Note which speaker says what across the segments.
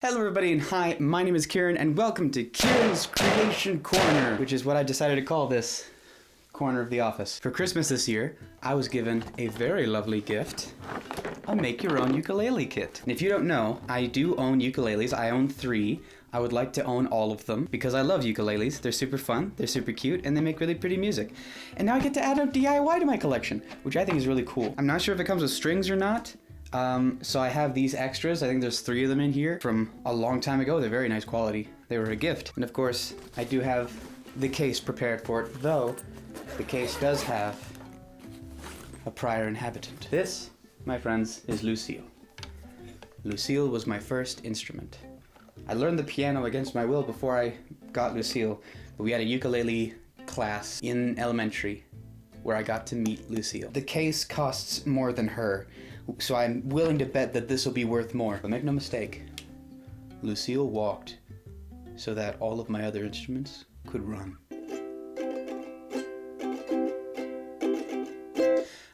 Speaker 1: Hello everybody and hi, my name is Kieran and welcome to Kieran's Creation Corner, which is what I decided to call this corner of the office. For Christmas this year, I was given a very lovely gift, a make your own ukulele kit. And if you don't know, I do own ukuleles. I own 3. I would like to own all of them because I love ukuleles. They're super fun, they're super cute, and they make really pretty music. And now I get to add a DIY to my collection, which I think is really cool. I'm not sure if it comes with strings or not. So I have these extras. I think there's 3 of them in here from a long time ago. They're very nice quality. They were a gift. And of course, I do have the case prepared for it, though the case does have a prior inhabitant. This, my friends, is Lucille. Lucille was my first instrument. I learned the piano against my will before I got Lucille, but we had a ukulele class in elementary where I got to meet Lucille. The case costs more than her, so I'm willing to bet that this will be worth more. But make no mistake, Lucille walked so that all of my other instruments could run.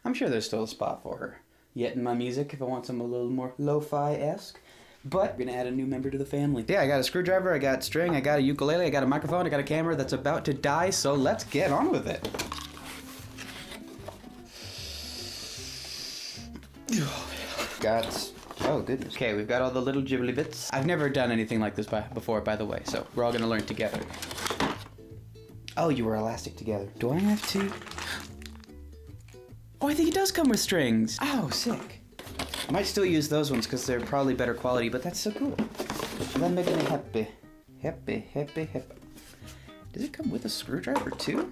Speaker 1: I'm sure there's still a spot for her yet in my music if I want something a little more lo-fi-esque. But I'm gonna add a new member to the family. Yeah, I got a screwdriver, I got string, I got a ukulele, I got a microphone, I got a camera that's about to die, so let's get on with it. Oh goodness. Okay, we've got all the little jibbly bits. I've never done anything like this before, by the way, so we're all gonna learn together. Oh, you were elastic together. Do I have to? Oh, I think it does come with strings. Oh, sick. I might still use those ones because they're probably better quality, but that's so cool. That makes me happy. Happy, happy, happy. Does it come with a screwdriver too?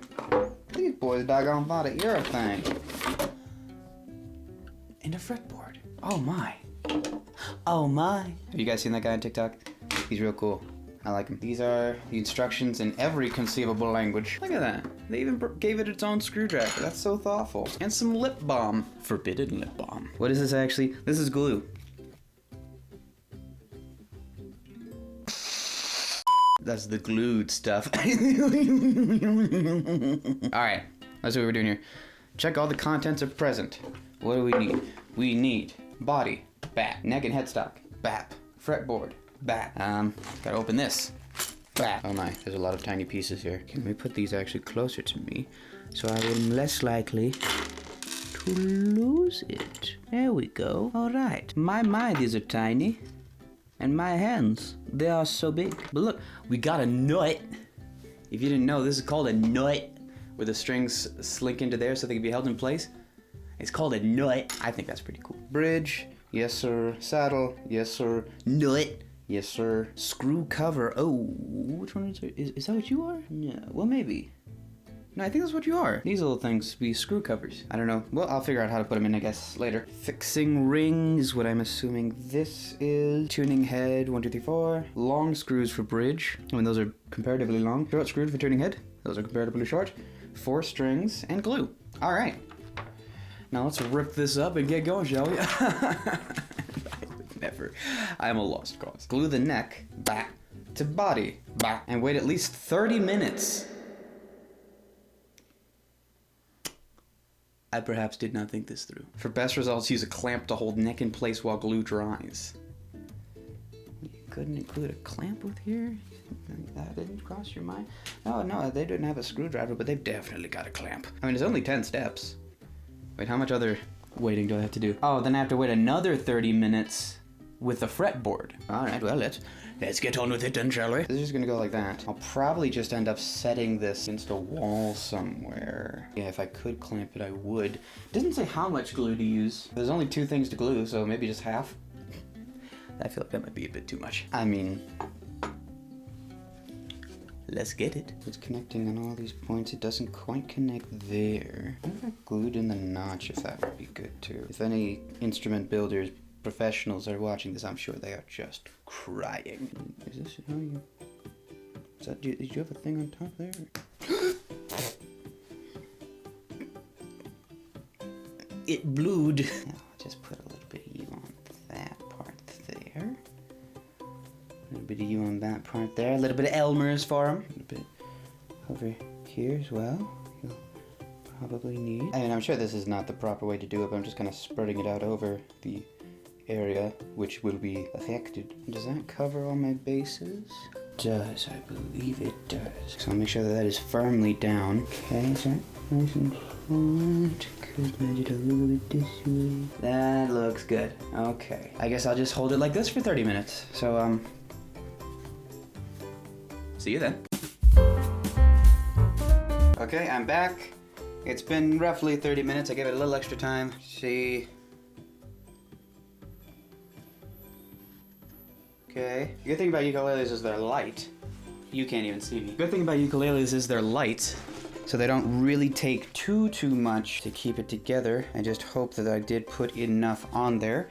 Speaker 1: These boys doggone thought of everything. And a fretboard. Oh my. Oh my. Have you guys seen that guy on TikTok? He's real cool. I like him. These are the instructions in every conceivable language. Look at that. They even gave it its own screwdriver. That's so thoughtful. And some lip balm. Forbidden lip balm. What is this actually? This is glue. That's the glued stuff. Alright, that's what we're doing here. Check all the contents are present. What do we need? We need body, bat, neck and headstock, bap, fretboard, bat. Gotta open this. Bat. Oh my, there's a lot of tiny pieces here. Can we put these actually closer to me so I am less likely to lose it? There we go. Alright. My, these are tiny. And my hands, they are so big. But look, we got a nut. If you didn't know, this is called a nut, where the strings slink into there so they can be held in place. It's called a nut. I think that's pretty cool. Bridge, yes sir. Saddle, yes sir. Nut, yes sir. Screw cover. Oh, which one is it? Is that what you are? Yeah, well maybe. No, I think that's what you are. These little things be screw covers. I don't know. Well, I'll figure out how to put them in, I guess, later. Fixing ring is what I'm assuming this is. Tuning head, 1, 2, 3, 4. Long screws for bridge. I mean, those are comparatively long. Short screws for tuning head. Those are comparatively short. 4 strings and glue. All right. Now let's rip this up and get going, shall we? Never. I'm a lost cause. Glue the neck back to body back and wait at least 30 minutes. I perhaps did not think this through. For best results, use a clamp to hold neck in place while glue dries. You couldn't include a clamp with here? That didn't cross your mind? No, they didn't have a screwdriver, but they've definitely got a clamp. I mean, it's only 10 steps. Wait, how much other waiting do I have to do? Oh, then I have to wait another 30 minutes with a fretboard. All right, well, let's get on with it then, shall we? This is just gonna go like that. I'll probably just end up setting this against a wall somewhere. Yeah, if I could clamp it, I would. It doesn't say how much glue to use. There's only 2 things to glue, so maybe just half. I feel like that might be a bit too much. I mean, let's get it. It's connecting on all these points. It doesn't quite connect there. I wonder if I glued in the notch, if that would be good too. If any instrument builders, professionals are watching this, I'm sure they are just crying. Is this how you... Is that... Did you have a thing on top there? It blued. Now I'll just put a little bit of you on that part there. A little bit of you on that part there. A little bit of Elmer's for him. A little bit over here as well. You'll probably need... I mean, I'm sure this is not the proper way to do it, but I'm just kind of spreading it out over the area which will be affected. Does that cover all my bases? Does, I believe it does. So I'll make sure that that is firmly down. Okay, is that nice and flat? Could I do it a little bit this way? That looks good. Okay. I guess I'll just hold it like this for 30 minutes. So, see you then. Okay, I'm back. It's been roughly 30 minutes. I gave it a little extra time. See. Okay. The good thing about ukuleles is they're light. You can't even see me. Good thing about ukuleles is they're light, so they don't really take too much to keep it together. I just hope that I did put enough on there.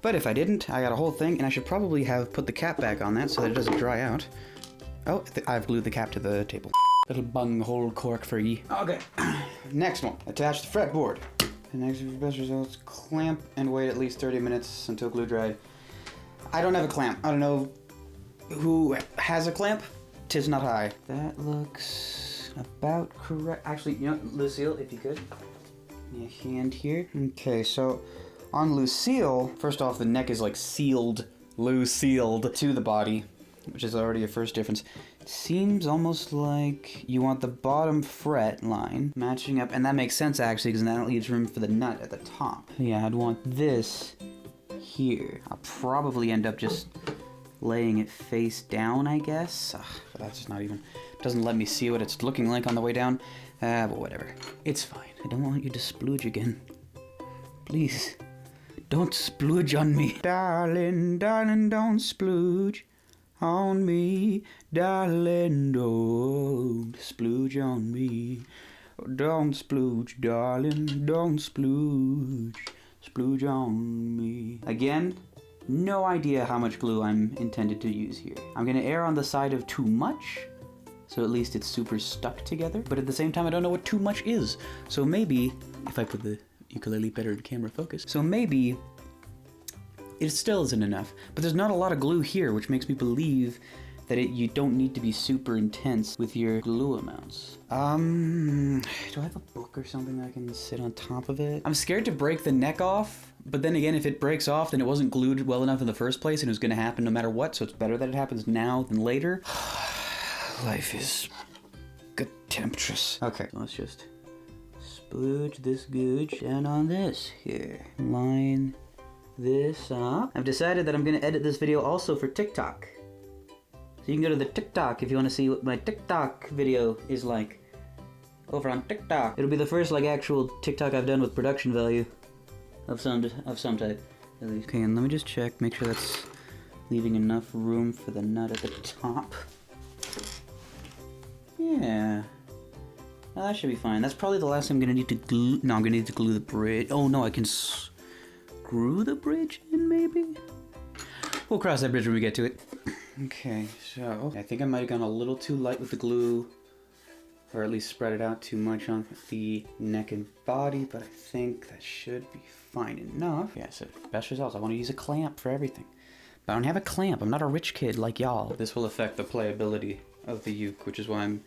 Speaker 1: But if I didn't, I got a whole thing, and I should probably have put the cap back on that so that it doesn't dry out. Oh, I've glued the cap to the table. Little bunghole cork for ye. Okay. Next one. Attach the fretboard. The next for best results, clamp and wait at least 30 minutes until glue dry. I don't have a clamp. I don't know who has a clamp. 'Tis not I. That looks about correct. Actually, you know, Lucille, if you could. Your hand here. Okay, so on Lucille, first off, the neck is like sealed, sealed to the body, which is already a first difference. It seems almost like you want the bottom fret line matching up, and that makes sense actually, because that leaves room for the nut at the top. Yeah, I'd want this here. I'll probably end up just laying it face down, I guess. But that's just not even, doesn't let me see what it's looking like on the way down. But whatever. It's fine. I don't want you to splooge again. Please, don't splooge on me. Darling, darling, don't splooge on me. Darling, don't splooge on me. Don't splooge, darling, don't splooge. Splooge on me. Again, no idea how much glue I'm intended to use here. I'm gonna err on the side of too much, so at least it's super stuck together. But at the same time, I don't know what too much is. So maybe, if I put the ukulele better in camera focus, so maybe it still isn't enough. But there's not a lot of glue here, which makes me believe that you don't need to be super intense with your glue amounts. Do I have a book or something that I can sit on top of it? I'm scared to break the neck off, but then again, if it breaks off, then it wasn't glued well enough in the first place, and it was gonna happen no matter what, so it's better that it happens now than later. Life is contemptuous. Okay, so let's just splooge this gooch down on this here. Line this up. I've decided that I'm gonna edit this video also for TikTok. So you can go to the TikTok if you want to see what my TikTok video is like. Over on TikTok. It'll be the first like actual TikTok I've done with production value of some type, at least. Okay, and let me just check, make sure that's leaving enough room for the nut at the top. Yeah. Well, that should be fine. That's probably the last thing I'm gonna need to glue. No, I'm gonna need to glue the bridge. Oh no, I can screw the bridge in maybe? We'll cross that bridge when we get to it. Okay, so I think I might have gone a little too light with the glue, or at least spread it out too much on the neck and body, but I think that should be fine enough. Yeah, so best results. I want to use a clamp for everything, but I don't have a clamp. I'm not a rich kid like y'all. This will affect the playability of the uke, which is why I'm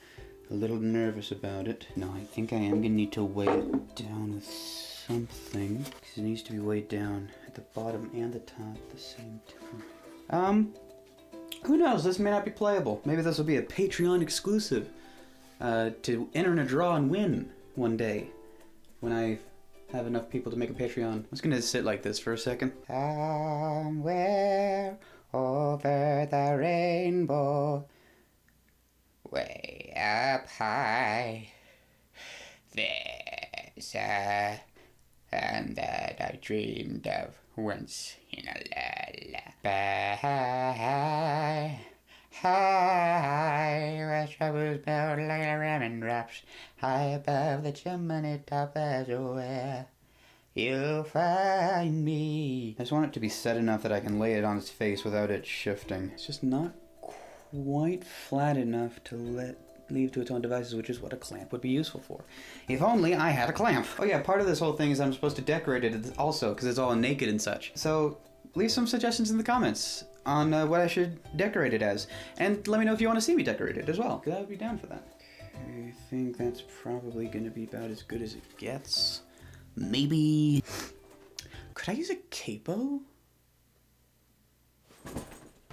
Speaker 1: a little nervous about it. No, I think I am gonna need to weigh it down with something, because it needs to be weighed down at the bottom and the top at the same time. Who knows? This may not be playable. Maybe this will be a Patreon exclusive to enter in a draw and win one day when I have enough people to make a Patreon. I'm just gonna sit like this for a second. Somewhere over the rainbow, way up high, there's a land that I dreamed of once in a lullaby. High, where troubles melt like ramen drops, high above the chimney top, that's where you'll find me. I just want it to be set enough that I can lay it on its face without it shifting. It's just not quite flat enough to leave to its own devices, which is what a clamp would be useful for. If only I had a clamp. Oh yeah, part of this whole thing is I'm supposed to decorate it also, because it's all naked and such. So leave some suggestions in the comments on what I should decorate it as. And let me know if you want to see me decorate it as well, because I would be down for that. Okay, I think that's probably going to be about as good as it gets. Maybe... Could I use a capo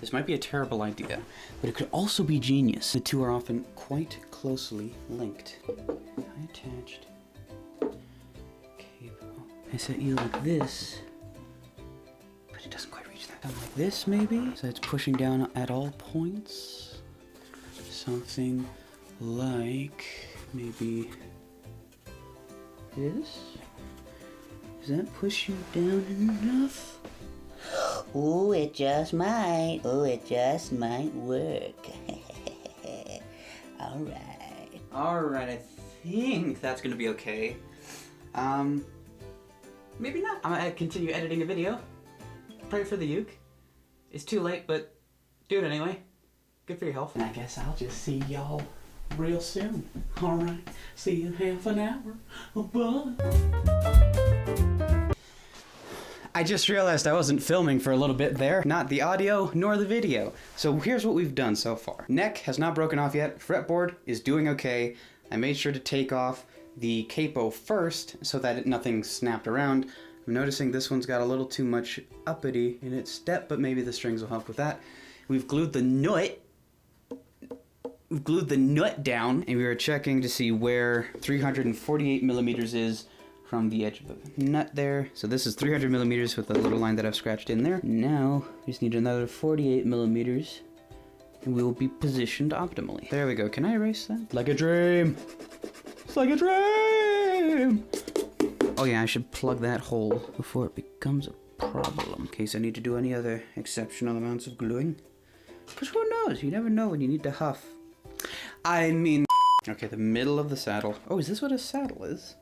Speaker 1: This might be a terrible idea, but it could also be genius. The two are often quite closely linked. I attached cable. I set you like this, but it doesn't quite reach that. Something like this, maybe? So it's pushing down at all points. Something like maybe this? Does that push you down enough?
Speaker 2: Oh, it just might. Oh, it just might work. Alright.
Speaker 1: Alright, I think that's gonna be okay. Maybe not. I'm gonna continue editing the video. Pray for the uke. It's too late, but do it anyway. Good for your health. And I guess I'll just see y'all real soon. Alright, see you in half an hour. Bye. I just realized I wasn't filming for a little bit there. Not the audio, nor the video. So here's what we've done so far. Neck has not broken off yet. Fretboard is doing okay. I made sure to take off the capo first so that nothing snapped around. I'm noticing this one's got a little too much uppity in its step, but maybe the strings will help with that. We've glued the nut. We've glued the nut down, and we were checking to see where 348 millimeters is from the edge of the nut there. So this is 300 millimeters with a little line that I've scratched in there. Now, we just need another 48 millimeters, and we will be positioned optimally. There we go. Can I erase that? Like a dream. It's like a dream. Oh yeah, I should plug that hole before it becomes a problem, in case I need to do any other exceptional amounts of gluing. Because who knows? You never know when you need to huff. I mean... Okay, the middle of the saddle. Oh, is this what a saddle is?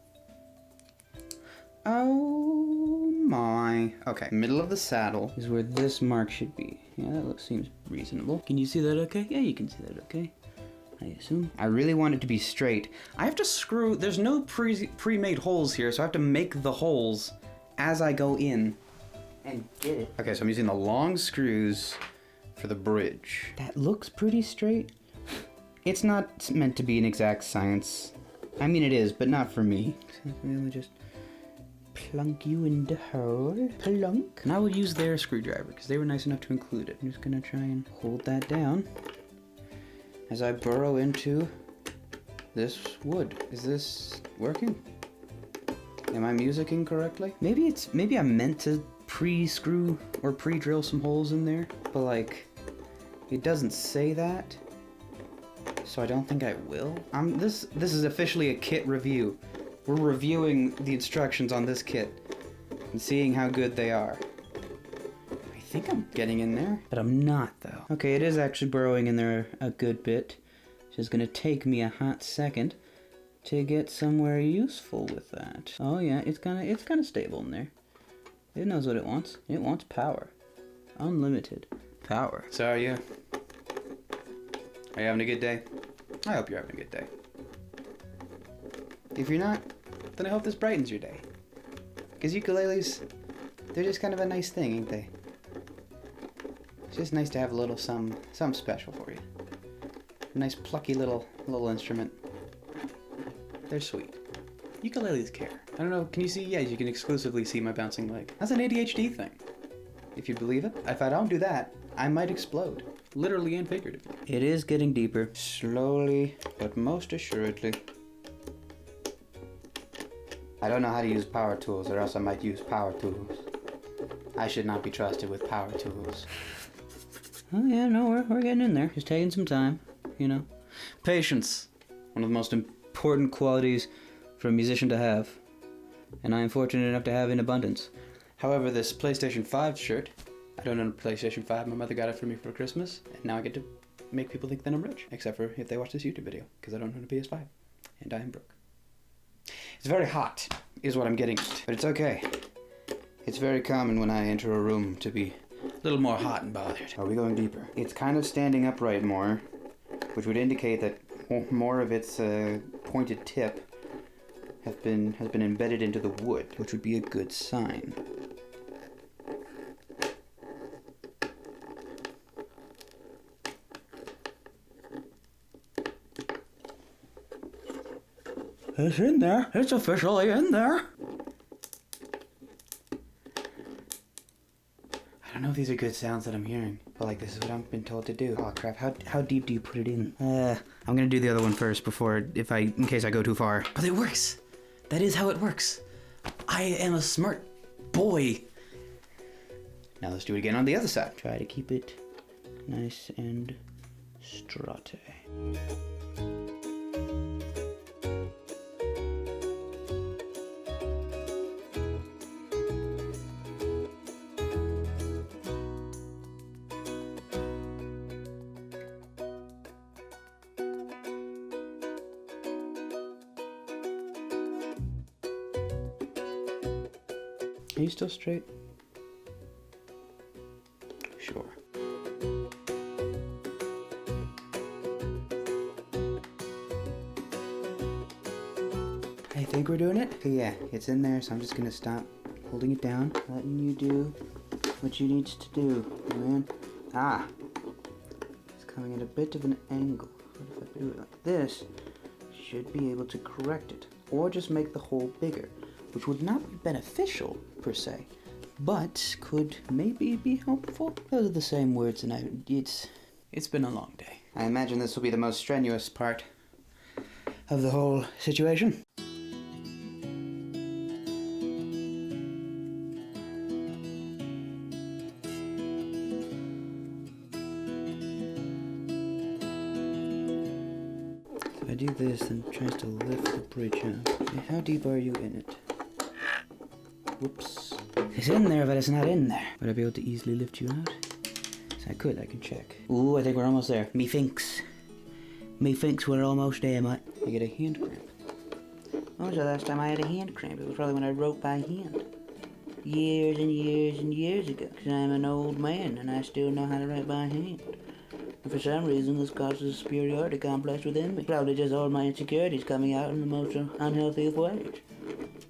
Speaker 1: Oh my. Okay, middle of the saddle is where this mark should be. Yeah, that seems reasonable. Can you see that okay? Yeah, you can see that okay. I assume. I really want it to be straight. I have to screw, there's no pre-made holes here, so I have to make the holes as I go in and get it. Okay, so I'm using the long screws for the bridge. That looks pretty straight. It's not meant to be an exact science. I mean, it is, but not for me. So really just plunk you in the hole. Plunk. And I will use their screwdriver because they were nice enough to include it. I'm just gonna try and hold that down as I burrow into this wood. Is this working? Am I musicking correctly? Maybe I'm meant to pre-screw or pre-drill some holes in there, but like, it doesn't say that, so I don't think I will. This is officially a kit review. We're reviewing the instructions on this kit and seeing how good they are. I think I'm getting in there, but I'm not though. Okay, it is actually burrowing in there a good bit. It's just gonna take me a hot second to get somewhere useful with that. Oh yeah, it's kind of stable in there. It knows what it wants. It wants power. Unlimited power. So are you having a good day? I hope you're having a good day. If you're not, then I hope this brightens your day. Because ukuleles, they're just kind of a nice thing, ain't they? It's just nice to have a little something special for you. A nice plucky little instrument. They're sweet. Ukuleles care. I don't know, can you see? Yeah, you can exclusively see my bouncing leg. That's an ADHD thing. If you believe it. If I don't do that, I might explode. Literally and figuratively. It is getting deeper. Slowly, but most assuredly. I don't know how to use power tools, or else I might use power tools. I should not be trusted with power tools. Oh yeah, no, we're getting in there. Just taking some time, you know. Patience. One of the most important qualities for a musician to have. And I am fortunate enough to have in abundance. However, this PlayStation 5 shirt, I don't own a PlayStation 5. My mother got it for me for Christmas. And now I get to make people think that I'm rich. Except for if they watch this YouTube video. Because I don't own a PS5. And I am broke. It's very hot, is what I'm getting at. But it's okay. It's very common when I enter a room to be a little more hot and bothered. Are we going deeper? It's kind of standing upright more, which would indicate that more of its pointed tip has been embedded into the wood, which would be a good sign. It's in there. It's officially in there. I don't know if these are good sounds that I'm hearing, but like this is what I've been told to do. Oh crap, how deep do you put it in? I'm gonna do the other one first before, in case I go too far. But it works! That is how it works. I am a smart boy. Now let's do it again on the other side. Try to keep it nice and straight. Are you still straight? Sure. I think we're doing it. Okay, yeah, it's in there, so I'm just gonna stop holding it down, letting you do what you need to do, man. Ah, it's coming at a bit of an angle. What if I do it like this? Should be able to correct it, or just make the hole bigger, which would not be beneficial per se, but could maybe be helpful. Those are the same words, and it's been a long day. I imagine this will be the most strenuous part of the whole situation. If I do this, then it tries to lift the bridge up. Okay, how deep are you in it? Whoops. It's in there, but it's not in there. Would I be able to easily lift you out? So I can check. Ooh, I think we're almost there. Me thinks we're almost there, mate. I get a hand cramp. When was the last time I had a hand cramp? It was probably when I wrote by hand. Years and years and years ago. Because I'm an old man and I still know how to write by hand. And for some reason, this causes a superiority complex within me. Probably just all my insecurities coming out in the most unhealthy of ways.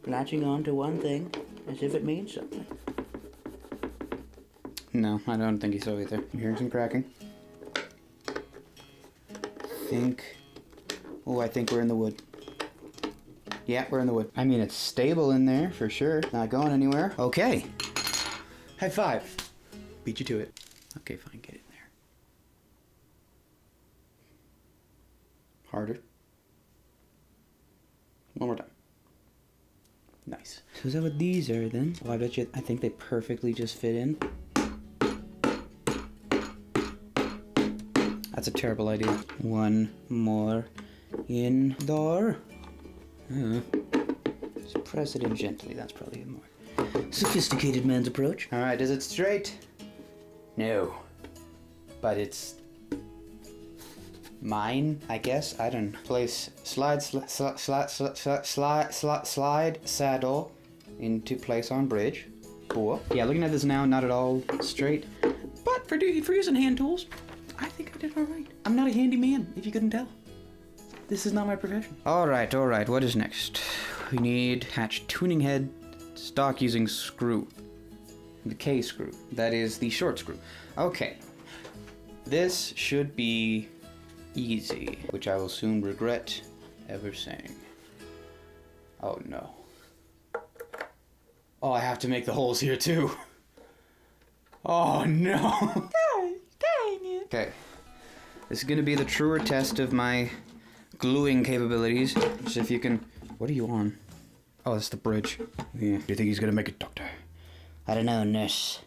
Speaker 1: Latching on to one thing as if it means something. No, I don't think so either. I'm hearing some cracking. I think we're in the wood. Yeah, we're in the wood. I mean, it's stable in there for sure. Not going anywhere. Okay. High five. Beat you to it. Okay, fine, get it there. Harder. One more time. Nice. So is that what these are then? Oh, I think they perfectly just fit in. That's a terrible idea. One more in there. Just press it in gently. That's probably a more sophisticated man's approach. All right, is it straight? No. But it's mine, I guess. I don't know. Place slide saddle into place on bridge. Cool. Yeah, looking at this now, not at all straight. But for using hand tools, I think I did all right. I'm not a handyman, if you couldn't tell. This is not my profession. All right. What is next? We need attach tuning head stock using screw. The K screw. That is the short screw. Okay. This should be easy, which I will soon regret ever saying. Oh no. Oh, I have to make the holes here too. Oh no. Dang it. Okay. This is gonna be the truer test of my gluing capabilities. Just if you can. What are you on? Oh, that's the bridge. Yeah. Do you think he's gonna make it, Doctor? I don't know, nurse.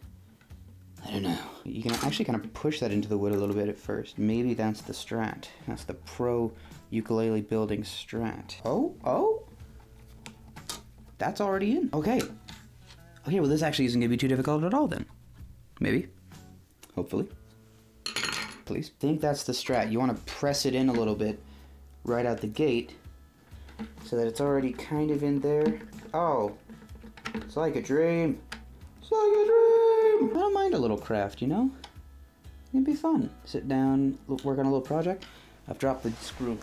Speaker 1: I don't know. You can actually kind of push that into the wood a little bit at first. Maybe that's the strat. That's the pro ukulele building strat. Oh. That's already in. Okay, well this actually isn't gonna be too difficult at all then. Maybe. Hopefully. Please. I think that's the strat. You want to press it in a little bit right out the gate so that it's already kind of in there. Oh, it's like a dream. It's like a dream. I don't mind a little craft, you know? It'd be fun. Sit down, work on a little project. I've dropped the screw.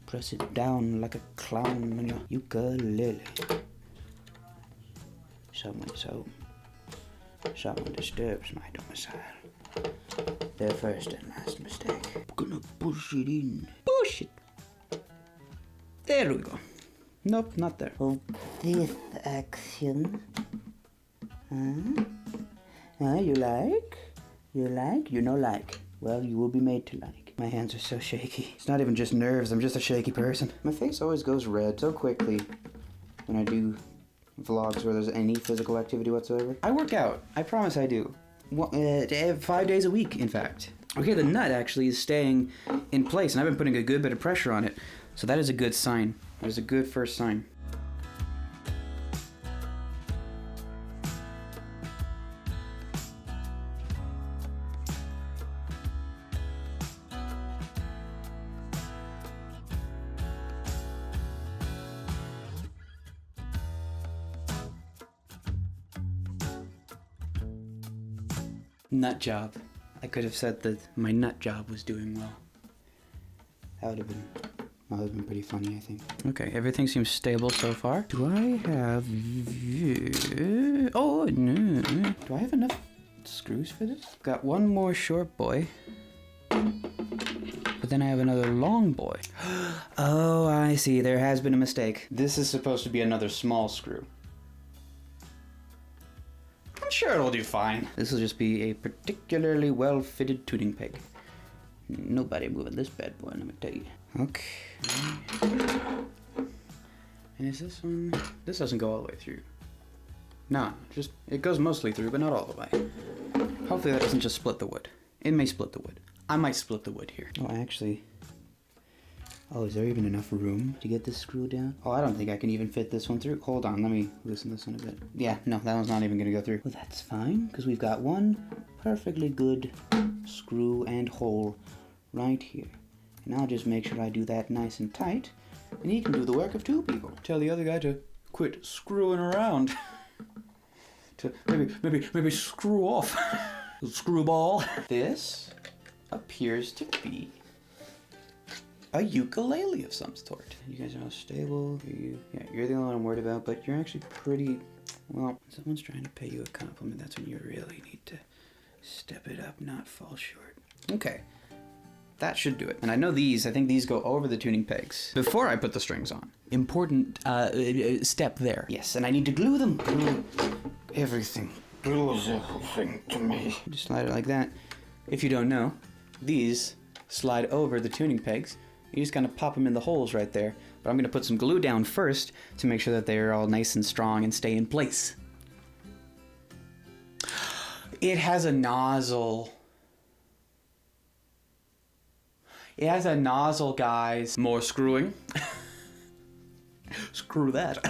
Speaker 1: Press it down like a clown on your ukulele. Someone disturbs my domicile. Their first and last mistake. I'm gonna push it in. Push it. There we go. Nope, not there.
Speaker 2: For this action, I You like? You like? You know like. Well, you will be made to like. My hands are so shaky.
Speaker 1: It's not even just nerves, I'm just a shaky person. My face always goes red so quickly when I do vlogs where there's any physical activity whatsoever. I work out. I promise I do. 5 days a week, in fact. Okay, the nut actually is staying in place, and I've been putting a good bit of pressure on it. So that is a good sign. That is a good first sign. Nut job. I could have said that my nut job was doing well. That would have been pretty funny, I think. Okay, everything seems stable so far. Do I have... Oh, no. Do I have enough screws for this? Got one more short boy. But then I have another long boy. Oh, I see. There has been a mistake. This is supposed to be another small screw. I'm sure it'll do fine. This will just be a particularly well-fitted tuning peg. Nobody moving this bad boy, let me tell you. Okay. And is this one? This doesn't go all the way through. No, just, it goes mostly through, but not all the way. Hopefully that doesn't just split the wood. It may split the wood. I might split the wood here. Oh, actually... Oh, is there even enough room to get this screw down? Oh, I don't think I can even fit this one through. Hold on, let me loosen this one a bit. Yeah, no, that one's not even gonna go through. Well, that's fine, because we've got one perfectly good screw and hole right here. And I'll just make sure I do that nice and tight, and he can do the work of two people. Tell the other guy to quit screwing around. To maybe screw off. Screwball. This appears to be a ukulele of some sort. You guys are all stable. Yeah, you're the only one I'm worried about, but you're actually pretty, well, when someone's trying to pay you a compliment, that's when you really need to step it up, not fall short. Okay, that should do it. And I know I think these go over the tuning pegs before I put the strings on. Important step there. Yes, and I need to glue them. Glue everything. Glues everything to me. Just slide it like that. If you don't know, these slide over the tuning pegs. You just kind of pop them in the holes right there. But I'm going to put some glue down first to make sure that they're all nice and strong and stay in place. It has a nozzle. It has a nozzle, guys. More screwing. Screw that.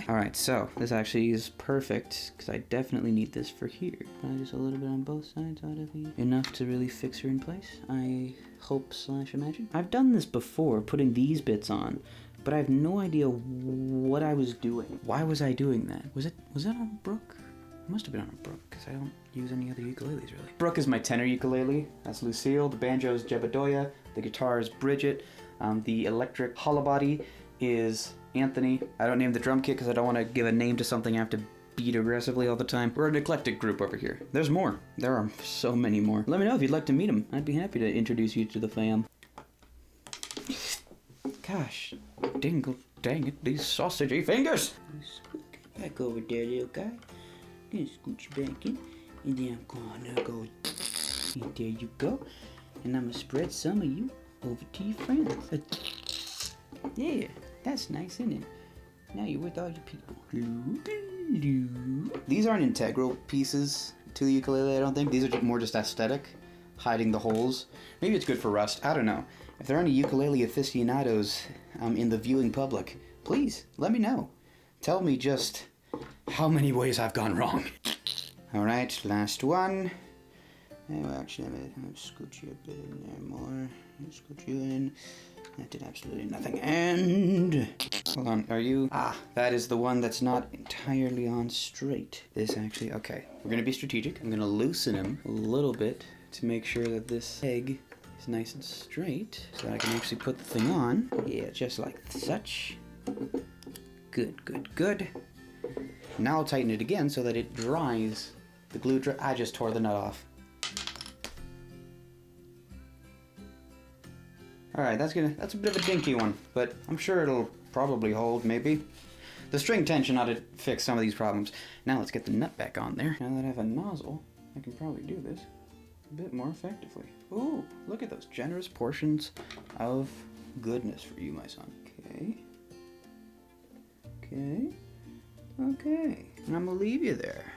Speaker 1: Alright, so this actually is perfect because I definitely need this for here. Just a little bit on both sides, ought to be enough to really fix her in place. I hope / imagine. I've done this before, putting these bits on, but I have no idea what I was doing. Why was I doing that? Was it on a Brook? It must have been on a Brook because I don't use any other ukuleles really. Brook is my tenor ukulele. That's Lucille. The banjo is Jebediah. The guitar is Bridget. The electric hollow body is Anthony. I don't name the drum kit because I don't want to give a name to something I have to beat aggressively all the time. We're an eclectic group over here. There's more. There are so many more. Let me know if you'd like to meet them. I'd be happy to introduce you to the fam. Gosh, dingle dang it, these sausagey fingers! Back over there, little guy. I'm gonna scoot you back in, and then I'm gonna go. And there you go. And I'm gonna spread some of you over to your friends. Yeah. That's nice, isn't it? Now you're with all your people. These aren't integral pieces to the ukulele, I don't think. These are more just aesthetic, hiding the holes. Maybe it's good for rust, I don't know. If there are any ukulele aficionados in the viewing public, please, let me know. Tell me just how many ways I've gone wrong. Alright, last one. Well, actually, I'm gonna scoot you a bit in there more. Scoot you in. That did absolutely nothing. And... Hold on, are you... Ah, that is the one that's not entirely on straight. This actually... Okay, we're gonna be strategic. I'm gonna loosen him a little bit to make sure that this peg is nice and straight so that I can actually put the thing on. Yeah, just like such. Good, good, good. Now I'll tighten it again so that it dries. The glue I just tore the nut off. Alright, that's a bit of a dinky one, but I'm sure it'll probably hold, maybe. The string tension ought to fix some of these problems. Now let's get the nut back on there. Now that I have a nozzle, I can probably do this a bit more effectively. Ooh, look at those generous portions of goodness for you, my son. Okay. Okay. Okay. And I'm gonna leave you there.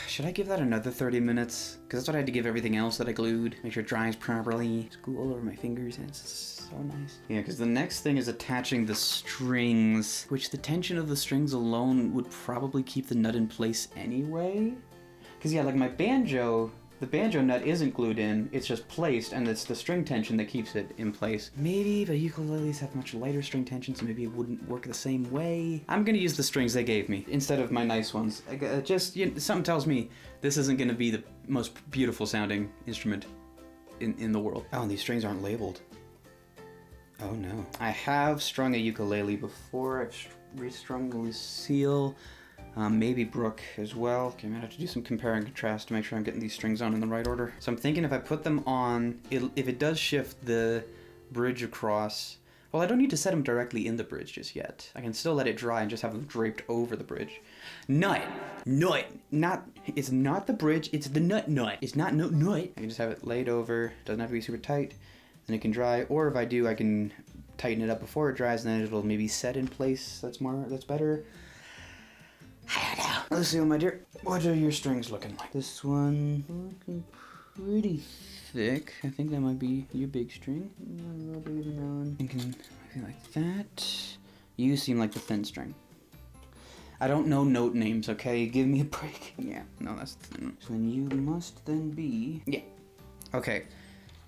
Speaker 1: Should I give that another 30 minutes? Because that's what I had to give everything else that I glued. Make sure it dries properly. It's glue all over my fingers and it's so nice. Yeah, because the next thing is attaching the strings, which the tension of the strings alone would probably keep the nut in place anyway. Because yeah, like my banjo, the banjo nut isn't glued in, it's just placed, and it's the string tension that keeps it in place. Maybe, but ukuleles have much lighter string tension, so maybe it wouldn't work the same way. I'm gonna use the strings they gave me instead of my nice ones. Something tells me this isn't gonna be the most beautiful sounding instrument in the world. Oh, and these strings aren't labeled. Oh no. I have strung a ukulele before. I've restrung the Lucille. Maybe Brooke as well. Okay, I'm gonna have to do some compare and contrast to make sure I'm getting these strings on in the right order. So I'm thinking if I put them on, if it does shift the bridge across, well, I don't need to set them directly in the bridge just yet. I can still let it dry and just have them draped over the bridge. Nut. It's not the bridge, it's the nut. It's not nut. I can just have it laid over, doesn't have to be super tight, then it can dry, or if I do, I can tighten it up before it dries, and then it'll maybe set in place. That's better. I don't know. Let's see, my dear. What are your strings looking like? This one looking pretty thick. I think that might be your big string. A little bigger than that one. Thinking maybe like that. You seem like the thin string. I don't know note names, okay? Give me a break. Yeah, no, that's thin. So then you must then be... Yeah. Okay.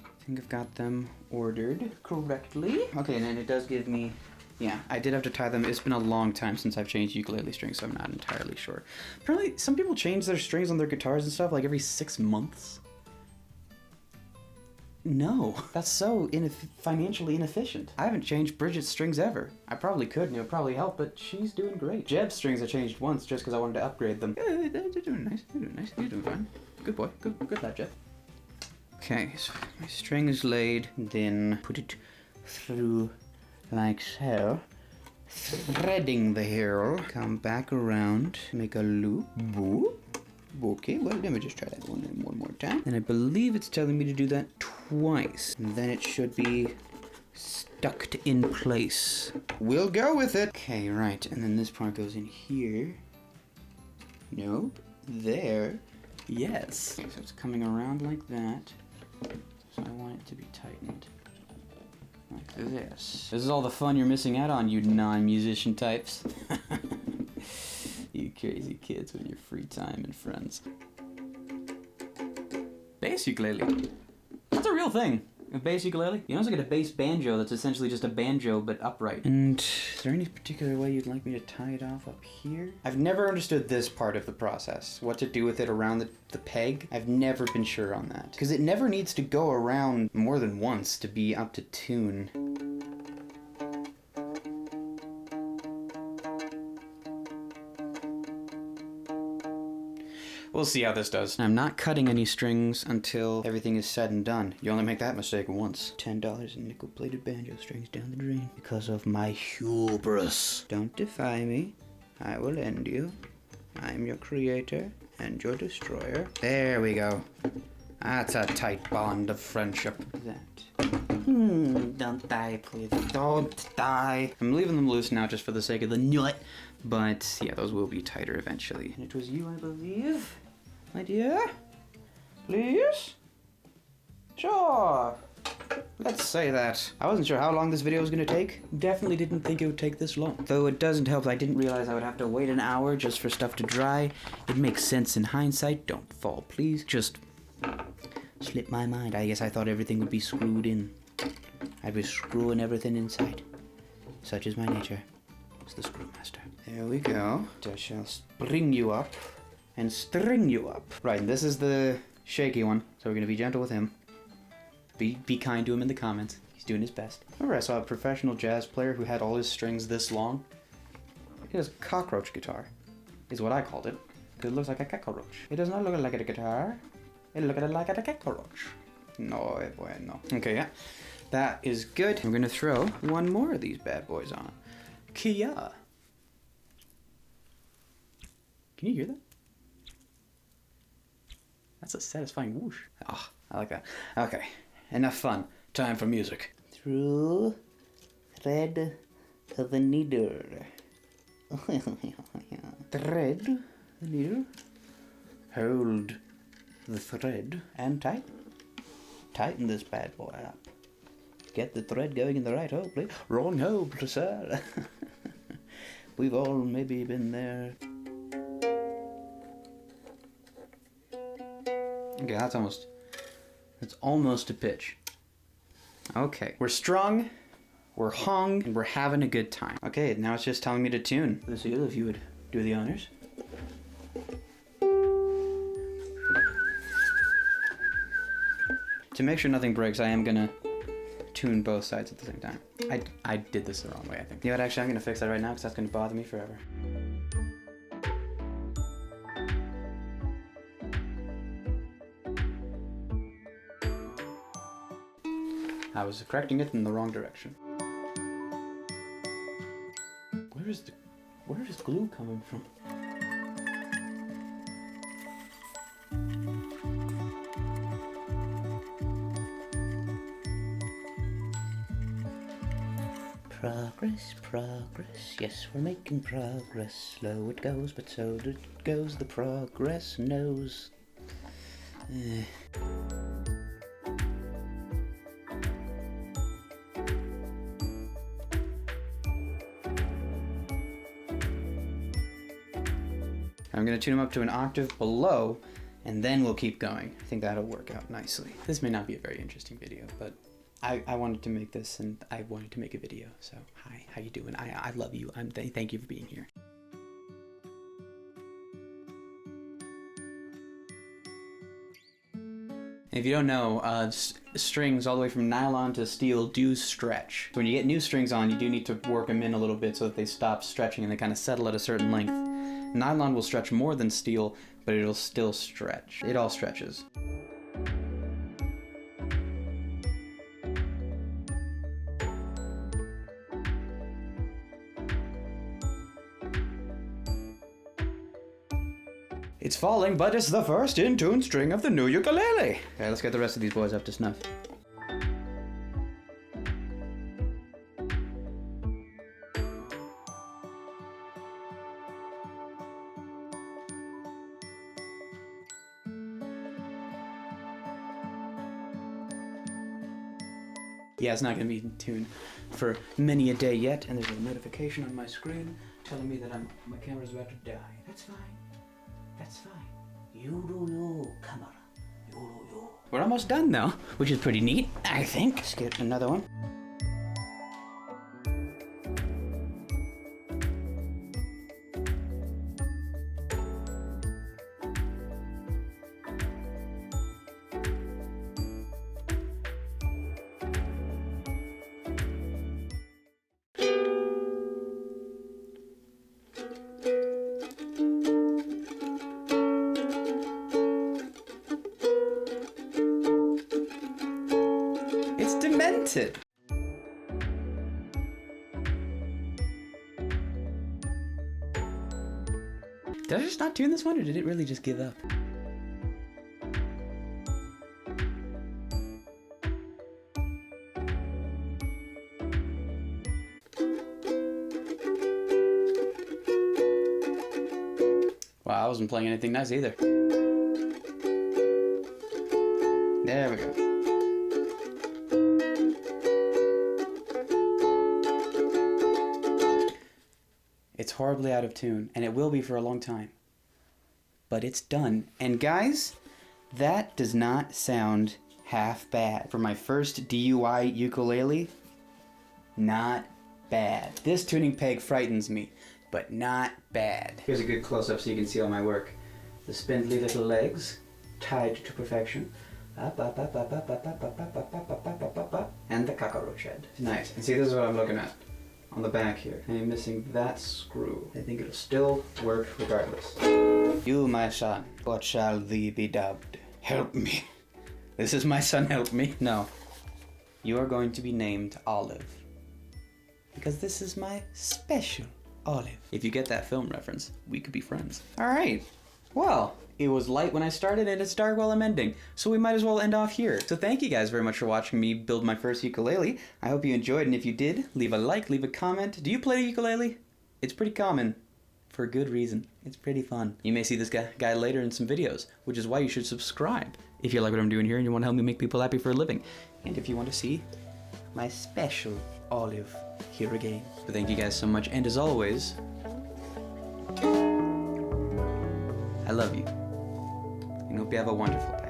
Speaker 1: I think I've got them ordered correctly. Okay, and then it does give me... Yeah, I did have to tie them. It's been a long time since I've changed ukulele strings, so I'm not entirely sure. Apparently, some people change their strings on their guitars and stuff like every 6 months. No, that's so financially inefficient. I haven't changed Bridget's strings ever. I probably could, and it would probably help, but she's doing great. Jeb's strings I changed once just because I wanted to upgrade them. Yeah, they're doing nice. They're doing nice. You're doing fine. Good boy. Good lad, Jeb. Okay, so my string is laid, then put it through like so, threading the hair, come back around, make a loop, boop. Okay, well, let me just try that one more time. And I believe it's telling me to do that twice. And then it should be stuck in place. We'll go with it. Okay, right, and then this part goes in here. Nope, there, yes. Okay, so it's coming around like that. So I want it to be tightened. Like this. This is all the fun you're missing out on, you non-musician types. You crazy kids with your free time and friends. Bass ukulele. That's a real thing. A bass ukulele. You also get a bass banjo that's essentially just a banjo but upright. And is there any particular way you'd like me to tie it off up here? I've never understood this part of the process. What to do with it around the peg. I've never been sure on that. Because it never needs to go around more than once to be up to tune. We'll see how this does. I'm not cutting any strings until everything is said and done. You only make that mistake once. $10 in nickel-plated banjo strings down the drain. Because of my hubris. Don't defy me. I will end you. I'm your creator and your destroyer. There we go. That's a tight bond of friendship. That. Don't die, please. Don't die. I'm leaving them loose now just for the sake of the nut. But yeah, those will be tighter eventually. And it was you, I believe, my dear. Please? Sure. Let's say that. I wasn't sure how long this video was going to take. Definitely didn't think it would take this long. Though it doesn't help, I didn't realize I would have to wait an hour just for stuff to dry. It makes sense in hindsight. Don't fall, please. Just slipped my mind. I guess I thought everything would be screwed in. I'd be screwing everything inside. Such is my nature. It's the screwmaster. There we go. I shall spring you up and string you up. Right, and this is the shaky one, so we're going to be gentle with him. Be kind to him in the comments. He's doing his best. Remember I saw a professional jazz player who had all his strings this long? He has a cockroach guitar, is what I called it. Because it looks like a cockroach. It does not look like a guitar. It looks like a cockroach. No, bueno. Okay, yeah. That is good. We're going to throw one more of these bad boys on. Kia. Can you hear that? That's a satisfying whoosh. Oh, I like that. Okay, enough fun. Time for music.
Speaker 2: Through thread of the needle. Thread the needle. Hold the thread and tighten this bad boy up. Get the thread going in the right hole, please. Wrong hole, sir. We've all maybe been there.
Speaker 1: Okay, that's almost a pitch. Okay, we're strung, we're hung, and we're having a good time. Okay, now it's just telling me to tune.
Speaker 2: Lucille, if you would do the honors.
Speaker 1: To make sure nothing breaks, I am gonna tune both sides at the same time. I did this the wrong way, I think. You know what, actually, I'm gonna fix that right now because that's gonna bother me forever. I was correcting it in the wrong direction. Where is glue coming from?
Speaker 2: Progress, yes, we're making progress. Slow it goes, but so it goes the progress knows.
Speaker 1: I'm gonna tune them up to an octave below, and then we'll keep going. I think that'll work out nicely. This may not be a very interesting video, but I wanted to make this, and I wanted to make a video. So hi, how you doing? I love you. Thank you for being here. If you don't know, strings all the way from nylon to steel do stretch. So when you get new strings on, you do need to work them in a little bit so that they stop stretching and they kind of settle at a certain length. Nylon will stretch more than steel, but it'll still stretch. It all stretches. It's falling, but it's the first in-tune string of the new ukulele. Okay, let's get the rest of these boys up to snuff. Yeah, it's not going to be in tune for many a day yet, and there's a notification on my screen telling me that my camera's about to die. That's fine. That's fine.
Speaker 2: You don't know, camera. You don't know.
Speaker 1: We're almost done though, which is pretty neat, I think. Let's get another one. It's demented. Did I just not tune this one, or did it really just give up? Wow, I wasn't playing anything nice either. There we go. It's horribly out of tune, and it will be for a long time. But it's done. And guys, that does not sound half bad. For my first DIY ukulele, not bad. This tuning peg frightens me, but not bad. Here's a good close-up so you can see all my work. The spindly little legs, tied to perfection. Up, up, up, up, up, up, up, up, up, up, up, up, up, up, up, and the cockroach head. Nice. And see, this is what I'm looking at on the back here. I am missing that screw. I think it'll still work regardless. You, my son, what shall thee be dubbed? Help me. This is my son, help me. No. You are going to be named Olive.
Speaker 2: because this is my special olive.
Speaker 1: If you get that film reference, we could be friends. All right. Well, it was light when I started and it's dark while I'm ending, so we might as well end off here. So thank you guys very much for watching me build my first ukulele. I hope you enjoyed, and if you did, leave a like, leave a comment. Do you play the ukulele? It's pretty common, for a good reason. It's pretty fun. You may see this guy later in some videos, which is why you should subscribe if you like what I'm doing here and you want to help me make people happy for a living. And if you want to see my special olive here again. But thank you guys so much, and as always, I love you. And hope you have a wonderful day.